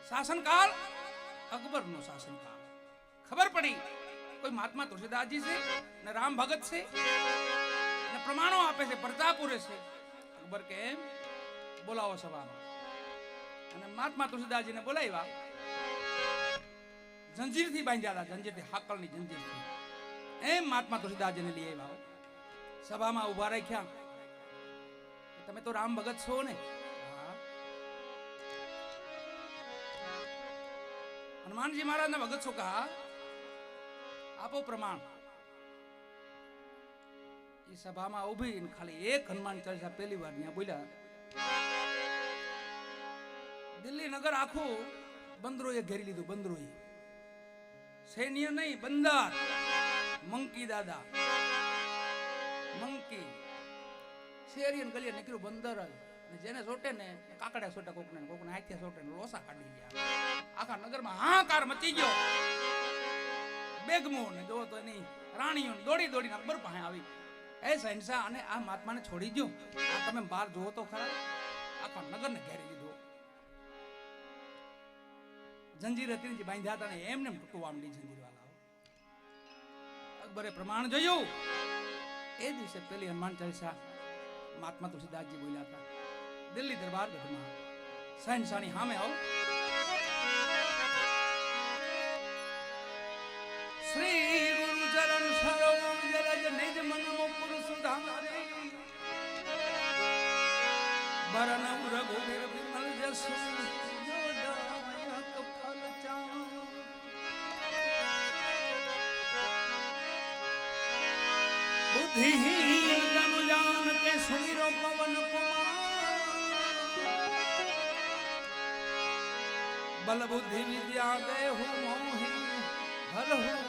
શાસનકાળ અકબરનો શાસનકાળ. ખબર પડી કોઈ મહાત્મા તુલસીદાસજી છે ને રામ ભગત છે ને પ્રમાણો આપે છે, પરચા પૂરે છે. અકબર કે એમ બોલાવો સભામાં. અને મહાત્મા તુલસીદાસજીને બોલાવ્યા. જંજીરથી બાંધ્યા હતા, જંજીરથી, હાકલની જંજીરથી. એમ મહાત્મા તુલસીદાસજીને લઈ આવ્યા. સભામાં ઉભા રાખ્યા. તમે તો રામ ભગત છો ને? હનુમાનજી મહારાજના ભગત છો કહા? આપો પ્રમાણ. એ સભામાં ઉભી ખાલી એક હનુમાન ચાલીસા પહેલી વાર ત્યાં બોલ્યા. દિલ્હી નગર આખું બંદરોએ ઘેરી લીધું. બંદરોએ, સૈન્ય નહીં, બંદર. મંકી દાદા, મંકી શેરીયન ગલીએ નીકળ્યું બંદર. જેને સોટે ને કાકડા સોટે, કોકને કોકને હાથે સોટે ને લોસા કાઢી ગયા. આખા નગરમાં હાહાકાર મચી ગયો. બેગમો ને જોવો તો એની રાણીઓ દોડી દોડીને અકબર પાસે આવી. એ શહેનશાહ, અને આ મહાત્માને છોડી દો. આ તમે બહાર જોવો તો ખરા. આખા નગરને ઘેરી લીધો. જંજીર હતી જે બાંધ્યા હતા ને એમને તૂટવા માંડી જંજીર વાળા. અકબરે પ્રમાણ જોયું. એ દિવસે પેલી હનુમાન ચાલીસા મહાત્મા તુલસીદાસજી બોલ્યા હતા દિલ્હી દરબાર ગઢમાં. શહેનશાહની સામે આવો. શ્રી ગુરુ ચરણ સરોવર જરજ નિજ મન મુકુર સુધારે બરન રઘુવીર વિમલ જસુ જોદાયક ફલ ચાં बुद्धिहीन तनु जान के सुमिरो पवन कुमार बल बुद्धि विद्या देहु मोहि हरहु